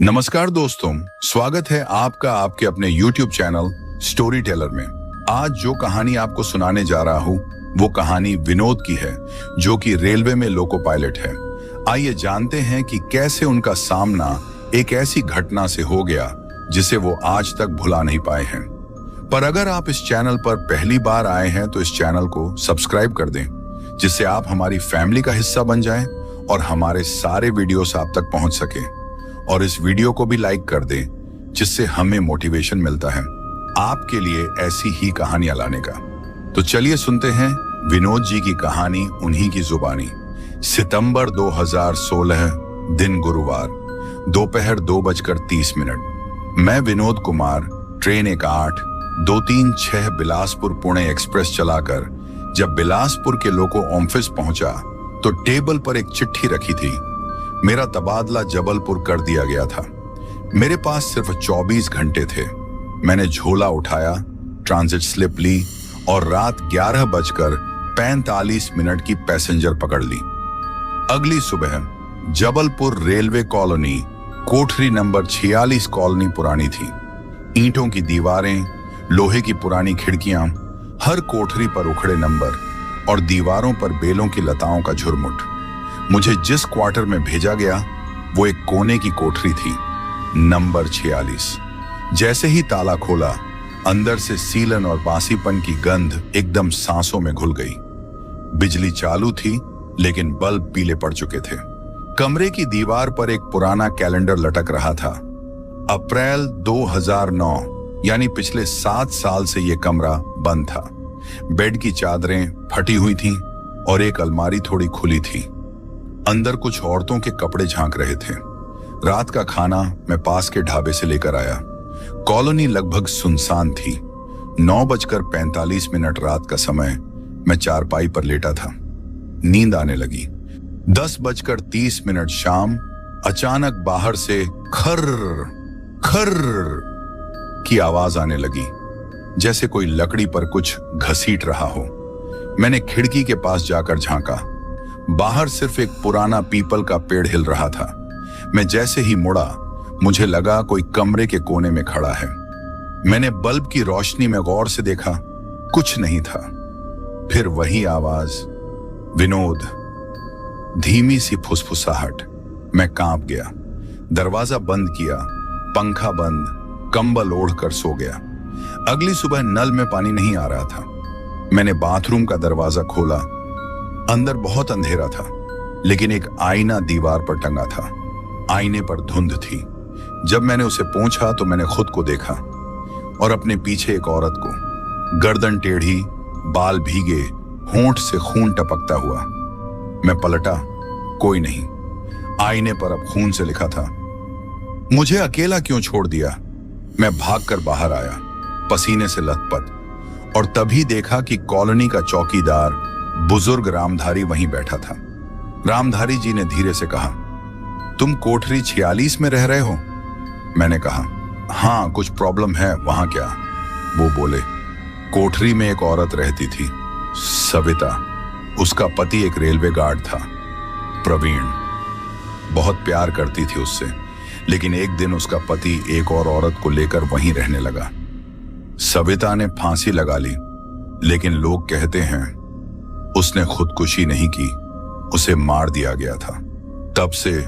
नमस्कार दोस्तों, स्वागत है आपका आपके अपने YouTube चैनल स्टोरी टेलर में। आज जो कहानी आपको सुनाने जा रहा हूँ वो कहानी विनोद की है, जो कि रेलवे में लोको पायलट है। आइए जानते हैं कि कैसे उनका सामना एक ऐसी घटना से हो गया जिसे वो आज तक भुला नहीं पाए हैं। पर अगर आप इस चैनल पर पहली बार आए हैं तो इस चैनल को सब्सक्राइब कर दें, जिससे आप हमारी फैमिली का हिस्सा बन जाएं और हमारे सारे वीडियोस आप तक पहुंच सके। और इस वीडियो को भी लाइक कर दें, जिससे हमें मोटिवेशन मिलता है आपके लिए ऐसी ही कहानियां लाने का। तो चलिए सुनते हैं विनोद जी की कहानी उन्हीं की जुबानी। सितंबर 2016, दिन गुरुवार, दोपहर 2:30। मैं विनोद कुमार ट्रेन 18-236 बिलासपुर पुणे एक्सप्रेस चलाकर जब बिलासपुर के लोको ऑफिस पहुंचा तो टेबल पर एक चिट्ठी रखी थी। मेरा तबादला जबलपुर कर दिया गया था। मेरे पास सिर्फ 24 घंटे थे। मैंने झोला उठाया, ट्रांजिट स्लिप ली और रात 11:45 की पैसेंजर पकड़ ली। अगली सुबह जबलपुर रेलवे कॉलोनी, कोठरी नंबर 46 कॉलोनी पुरानी थी। ईंटों की दीवारें, लोहे की पुरानी खिड़कियां, हर कोठरी पर उखड़े नंबर और दीवारों पर बेलों की लताओं का झुरमुट। मुझे जिस क्वार्टर में भेजा गया वो एक कोने की कोठरी थी, नंबर 46। जैसे ही ताला खोला, अंदर से सीलन और बासीपन की गंध एकदम सांसों में घुल गई। बिजली चालू थी लेकिन बल्ब पीले पड़ चुके थे। कमरे की दीवार पर एक पुराना कैलेंडर लटक रहा था। अप्रैल 2009, यानी पिछले 7 साल से यह कमरा बंद था। बेड की चादरें फटी हुई थीं और एक अलमारी थोड़ी खुली थी। अंदर कुछ औरतों के कपड़े झांक रहे थे। रात का खाना मैं पास के ढाबे से लेकर आया। कॉलोनी लगभग सुनसान थी। 9:45 रात का समय। मैं चारपाई पर लेटा था। नींद आने लगी। 10:30 शाम। अचानक बाहर से खर्र खर्र की आवाज आने लगी, जैसे कोई लकड़ी पर कुछ घसीट रहा हो। मैंने खिड़की के पास जाकर झांका। बाहर सिर्फ एक पुराना पीपल का पेड़ हिल रहा था। मैं जैसे ही मुड़ा, मुझे लगा कोई कमरे के कोने में खड़ा है। मैंने बल्ब की रोशनी में गौर से देखा, कुछ नहीं था। फिर वही आवाज, विनोद। धीमी सी फुसफुसाहट। मैं कांप गया। दरवाजा बंद किया, पंखा बंद, कंबल ओढ़कर सो गया। अगली सुबह नल में पानी नहीं आ रहा था। मैंने बाथरूम का दरवाजा खोला। अंदर बहुत अंधेरा था, लेकिन एक आईना दीवार पर टंगा था। आईने पर धुंध थी। जब मैंने उसे पोंछा तो मैंने खुद को देखा और अपने पीछे एक औरत को, गर्दन टेढ़ी, बाल भीगे, होंठ से खून टपकता हुआ। मैं पलटा, कोई नहीं। आईने पर अब खून से लिखा था, मुझे अकेला क्यों छोड़ दिया। मैं भागकर बाहर आया, पसीने से लथपथ, और तभी देखा कि कॉलोनी का चौकीदार बुजुर्ग रामधारी वहीं बैठा था। रामधारी जी ने धीरे से कहा, तुम कोठरी 46 में रह रहे हो? मैंने कहा, हाँ, कुछ प्रॉब्लम है। वहां क्या? वो बोले, कोठरी में एक औरत रहती थी, सविता। उसका पति एक रेलवे गार्ड था, प्रवीण। बहुत प्यार करती थी उससे, लेकिन एक दिन उसका पति एक और औरत को लेकर वहीं रहने लगा। सविता ने फांसी लगा ली, लेकिन लोग कहते हैं उसने खुदकुशी नहीं की, उसे मार दिया गया था। तब से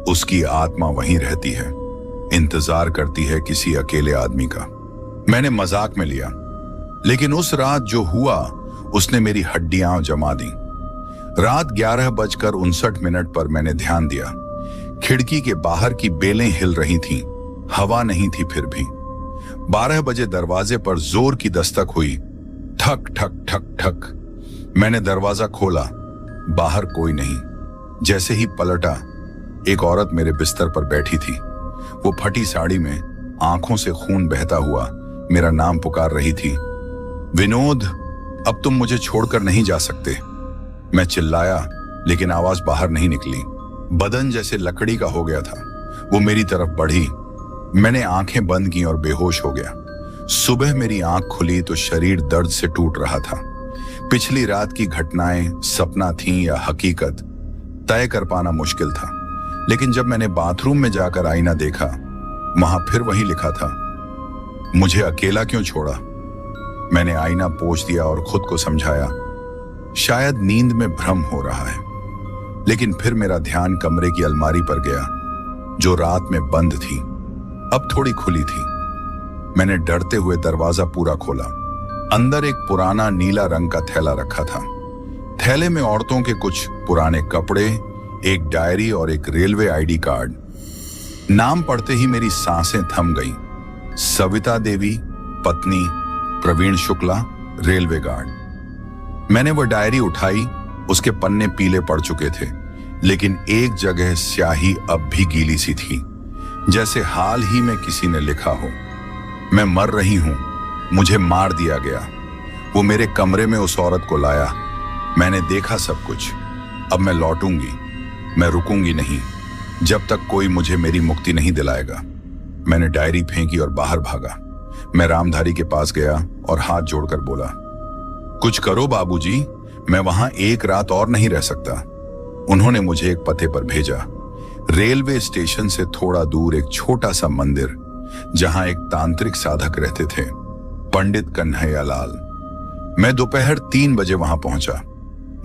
उसकी आत्मा वहीं रहती है, इंतजार करती है किसी अकेले आदमी का। मैंने मजाक में लिया, लेकिन उस रात जो हुआ उसने मेरी हड्डियां जमा दी। रात 11:59 पर मैंने ध्यान दिया। खिड़की के बाहर की बेलें हिल रही थीं, हवा नहीं थी फिर भी। 12 बजे दरवाजे पर जोर की दस्तक हुई, ठक ठक ठक ठक। मैंने दरवाजा खोला, बाहर कोई नहीं। जैसे ही पलटा, एक औरत मेरे बिस्तर पर बैठी थी। वो फटी साड़ी में, आंखों से खून बहता हुआ मेरा नाम पुकार रही थी, विनोद, अब तुम मुझे छोड़कर नहीं जा सकते। मैं चिल्लाया, लेकिन आवाज बाहर नहीं निकली। बदन जैसे लकड़ी का हो गया था। वो मेरी तरफ बढ़ी। मैंने आंखें बंद की और बेहोश हो गया। सुबह मेरी आंख खुली तो शरीर दर्द से टूट रहा था। पिछली रात की घटनाएं सपना थीं या हकीकत, तय कर पाना मुश्किल था। लेकिन जब मैंने बाथरूम में जाकर आईना देखा, वहां फिर वही लिखा था, मुझे अकेला क्यों छोड़ा। मैंने आईना पोंछ दिया और खुद को समझाया, शायद नींद में भ्रम हो रहा है। लेकिन फिर मेरा ध्यान कमरे की अलमारी पर गया, जो रात में बंद थी, अब थोड़ी खुली थी। मैंने डरते हुए दरवाजा पूरा खोला। अंदर एक पुराना नीला रंग का थैला रखा था। थैले में औरतों के कुछ पुराने कपड़े, एक डायरी और एक रेलवे आईडी कार्ड। नाम पढ़ते ही मेरी सांसें थम गईं। सविता देवी, पत्नी प्रवीण शुक्ला, रेलवे गार्ड। मैंने वो डायरी उठाई। उसके पन्ने पीले पड़ चुके थे, लेकिन एक जगह स्याही अब भी गीली सी थी, जैसे हाल ही में किसी ने लिखा हो, मैं मर रही हूं, मुझे मार दिया गया। वो मेरे कमरे में उस औरत को लाया। मैंने देखा सब कुछ। अब मैं लौटूंगी, मैं रुकूंगी नहीं जब तक कोई मुझे मेरी मुक्ति नहीं दिलाएगा। मैंने डायरी फेंकी और बाहर भागा। मैं रामधारी के पास गया और हाथ जोड़कर बोला, कुछ करो बाबूजी, मैं वहां एक रात और नहीं रह सकता। उन्होंने मुझे एक पते पर भेजा। रेलवे स्टेशन से थोड़ा दूर एक छोटा सा मंदिर, जहां एक तांत्रिक साधक रहते थे, पंडित कन्हैया लाल। मैं दोपहर 3 बजे वहां पहुंचा।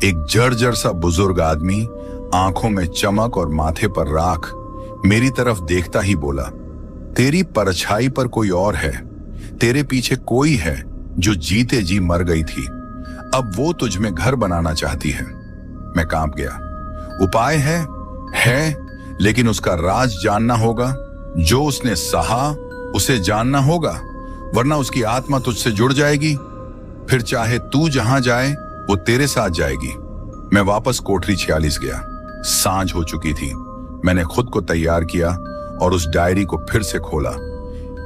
एक जर्जर सा बुजुर्ग आदमी, आंखों में चमक और माथे पर राख, मेरी तरफ देखता ही बोला, तेरी परछाई पर कोई और है, तेरे पीछे कोई है जो जीते जी मर गई थी, अब वो तुझ में घर बनाना चाहती है। मैं कांप गया। उपाय है, लेकिन उसका राज जानना होगा। जो उसने सहा उसे जानना होगा, वरना उसकी आत्मा तुझसे जुड़ जाएगी। फिर चाहे तू जहां जाए वो तेरे साथ जाएगी। मैं वापस कोठरी 46 गया। सांझ हो चुकी थी। मैंने खुद को तैयार किया और उस डायरी को फिर से खोला।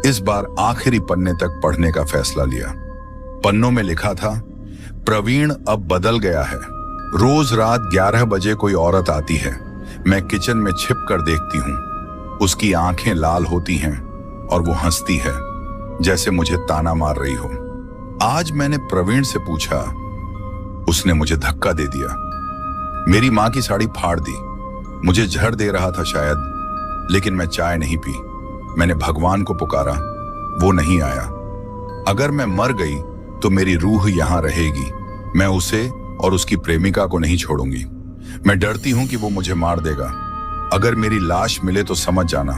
इस बार आखिरी पन्ने तक पढ़ने का फैसला लिया। पन्नों में लिखा था, प्रवीण अब बदल गया है। रोज रात 11 बजे कोई औरत आती है। मैं किचन में छिप कर देखती हूँ। उसकी आंखें लाल होती हैं और वो हंसती है, जैसे मुझे ताना मार रही हो। आज मैंने प्रवीण से पूछा, उसने मुझे धक्का दे दिया। मेरी माँ की साड़ी फाड़ दी। मुझे झड़ दे रहा था शायद, लेकिन मैं चाय नहीं पी। मैंने भगवान को पुकारा, वो नहीं आया। अगर मैं मर गई तो मेरी रूह यहां रहेगी। मैं उसे और उसकी प्रेमिका को नहीं छोड़ूंगी। मैं डरती हूं कि वो मुझे मार देगा। अगर मेरी लाश मिले तो समझ जाना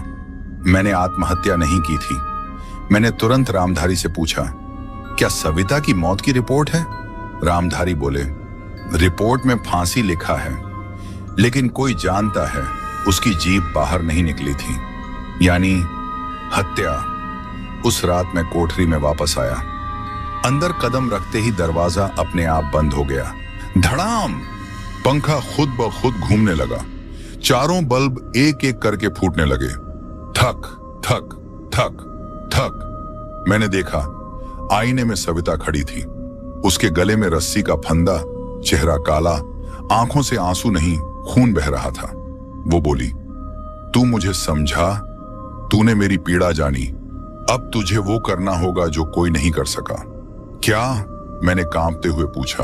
मैंने आत्महत्या नहीं की थी। मैंने तुरंत रामधारी से पूछा, क्या सविता की मौत की रिपोर्ट है? रामधारी बोले, रिपोर्ट में फांसी लिखा है, लेकिन कोई जानता है उसकी जीभ बाहर नहीं निकली थी, यानी हत्या। उस रात मैं कोठरी में वापस आया। अंदर कदम रखते ही दरवाजा अपने आप बंद हो गया। धड़ाम! पंखा खुद ब खुद घूमने लगा। चारों बल्ब एक एक करके फूटने लगे। थक थक थक थक। मैंने देखा, आईने में सविता खड़ी थी। उसके गले में रस्सी का फंदा, चेहरा काला, आंखों से आंसू नहीं खून बह रहा था। वो बोली, तू मुझे समझा, तूने मेरी पीड़ा जानी, अब तुझे वो करना होगा जो कोई नहीं कर सका। क्या? मैंने कांपते हुए पूछा।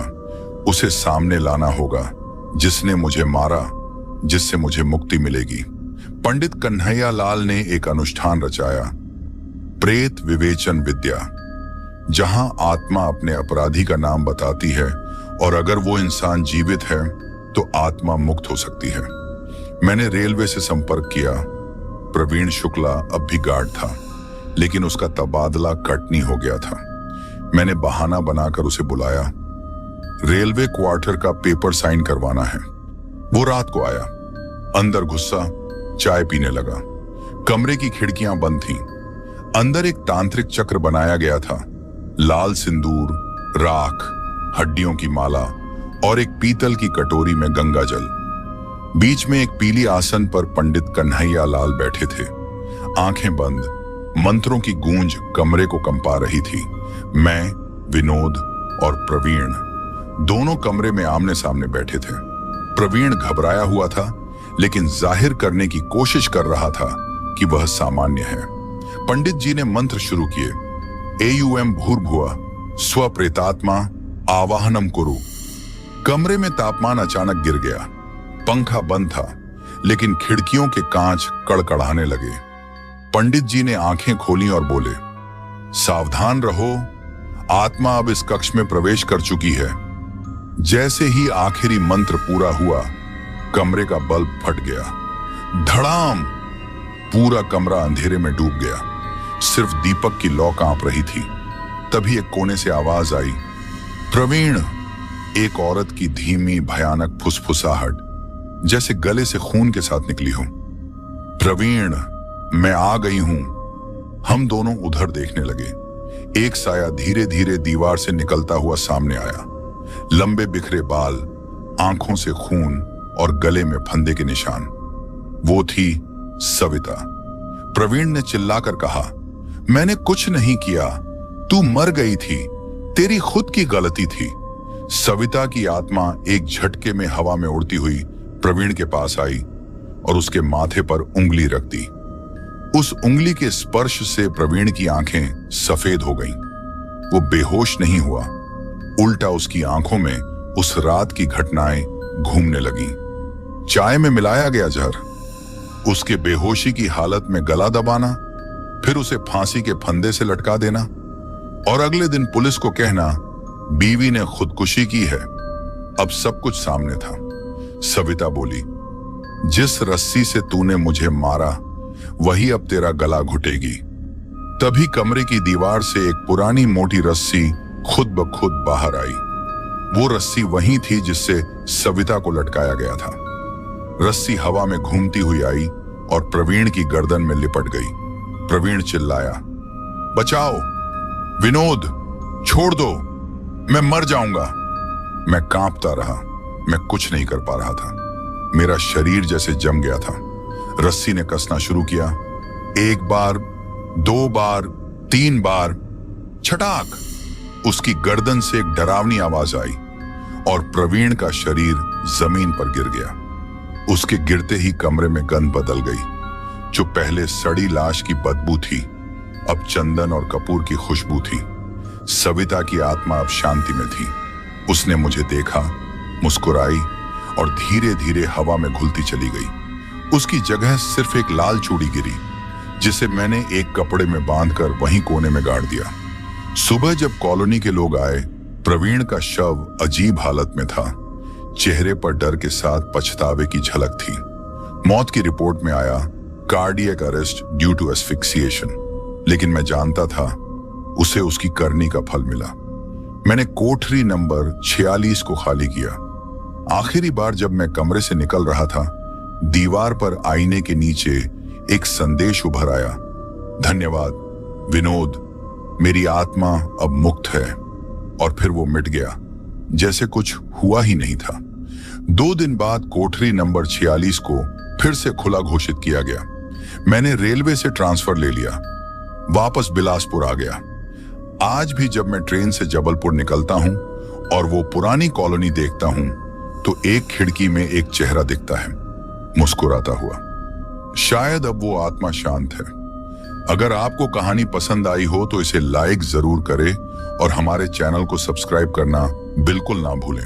उसे सामने लाना होगा जिसने मुझे मारा, जिससे मुझे मुक्ति मिलेगी। पंडित कन्हैया लाल ने एक अनुष्ठान रचाया, प्रेत विवेचन विद्या, जहां आत्मा अपने अपराधी का नाम बताती है और अगर वो इंसान जीवित है तो आत्मा मुक्त हो सकती है। मैंने रेलवे से संपर्क किया। प्रवीण शुक्ला अब भी गार्ड था, लेकिन उसका तबादला कटनी हो गया था। मैंने बहाना बनाकर उसे बुलाया। रेलवे क्वार्टर का पेपर साइन करवाना है। वो रात को आया। अंदर घुसा, चाय पीने लगा। कमरे की खिड़कियां बंद थीं। अंदर एक तांत्रिक चक्र बनाया गया था। लाल सिंदूर, राख, हड्डियों की माला और एक पीतल की कटोरी में गंगा जल। बीच में एक पीली आसन पर पंडित कन्हैया लाल बैठे थे, आंखें बंद। मंत्रों की गूंज कमरे को कंपा रही थी। मैं, विनोद और प्रवीण दोनों कमरे में आमने सामने बैठे थे। प्रवीण घबराया हुआ था, लेकिन जाहिर करने की कोशिश कर रहा था कि वह सामान्य है। पंडित जी ने मंत्र शुरू किए। एयूएम भूर्भुवः स्व प्रेतात्मा आवाहनम कुरु। कमरे में तापमान अचानक गिर गया। पंखा बंद था, लेकिन खिड़कियों के कांच कड़कड़ाने लगे। पंडित जी ने आंखें खोली और बोले, सावधान रहो, आत्मा अब इस कक्ष में प्रवेश कर चुकी है। जैसे ही आखिरी मंत्र पूरा हुआ, कमरे का बल्ब फट गया। धड़ाम! पूरा कमरा अंधेरे में डूब गया। सिर्फ दीपक की लौ कांप रही थी। तभी एक कोने से आवाज आई, प्रवीण। एक औरत की धीमी भयानक फुसफुसाहट, जैसे गले से खून के साथ निकली हो। प्रवीण, मैं आ गई हूं। हम दोनों उधर देखने लगे। एक साया धीरे धीरे दीवार से निकलता हुआ सामने आया। लंबे बिखरे बाल, आंखों से खून और गले में फंदे के निशान। वो थी सविता। प्रवीण ने चिल्लाकर कहा, मैंने कुछ नहीं किया, तू मर गई थी, तेरी खुद की गलती थी। सविता की आत्मा एक झटके में हवा में उड़ती हुई प्रवीण के पास आई और उसके माथे पर उंगली रख दी। उस उंगली के स्पर्श से प्रवीण की आंखें सफेद हो गईं। वो बेहोश नहीं हुआ, उल्टा उसकी आंखों में उस रात की घटनाएं घूमने लगीं। चाय में मिलाया गया जहर, उसके बेहोशी की हालत में गला दबाना, फिर उसे फांसी के फंदे से लटका देना और अगले दिन पुलिस को कहना बीवी ने खुदकुशी की है। अब सब कुछ सामने था। सविता बोली, जिस रस्सी से तूने मुझे मारा वही अब तेरा गला घुटेगी। तभी कमरे की दीवार से एक पुरानी मोटी रस्सी खुद ब खुद बाहर आई। वो रस्सी वही थी जिससे सविता को लटकाया गया था। रस्सी हवा में घूमती हुई आई और प्रवीण की गर्दन में लिपट गई। प्रवीण चिल्लाया, बचाओ, विनोद, छोड़ दो, मैं मर जाऊंगा। मैं कांपता रहा, मैं कुछ नहीं कर पा रहा था। मेरा शरीर जैसे जम गया था। रस्सी ने कसना शुरू किया। एक बार, दो बार, तीन बार, छटाक! उसकी गर्दन से एक डरावनी आवाज आई और प्रवीण का शरीर जमीन पर गिर गया। उसके गिरते ही कमरे में गंध बदल गई। जो पहले सड़ी लाश की बदबू थी, अब चंदन और कपूर की खुशबू थी। सविता की आत्मा अब शांति में थी। उसने मुझे देखा, मुस्कुराई और धीरे धीरे हवा में घुलती चली गई। उसकी जगह सिर्फ एक लाल चूड़ी गिरी, जिसे मैंने एक कपड़े में बांधकर वहीं कोने में गाड़ दिया। सुबह जब कॉलोनी के लोग आए, प्रवीण का शव अजीब हालत में था। चेहरे पर डर के साथ पछतावे की झलक थी। मौत की रिपोर्ट में आया, कार्डियक अरेस्ट ड्यू टू एस्फिक्सिएशन, लेकिन मैं जानता था उसे उसकी करनी का फल मिला। मैंने कोठरी नंबर 46 को खाली किया। आखिरी बार जब मैं कमरे से निकल रहा था, दीवार पर आईने के नीचे एक संदेश उभर आया, धन्यवाद विनोद, मेरी आत्मा अब मुक्त है। और फिर वो मिट गया, जैसे कुछ हुआ ही नहीं था। 2 दिन बाद कोठरी नंबर 46 को फिर से खुला घोषित किया गया। मैंने रेलवे से ट्रांसफर ले लिया, वापस बिलासपुर आ गया। आज भी जब मैं ट्रेन से जबलपुर निकलता हूं और वो पुरानी कॉलोनी देखता हूं, तो एक खिड़की में एक चेहरा दिखता है, मुस्कुराता हुआ। शायद अब वो आत्मा शांत है। अगर आपको कहानी पसंद आई हो तो इसे लाइक जरूर करें और हमारे चैनल को सब्सक्राइब करना बिल्कुल ना भूलें।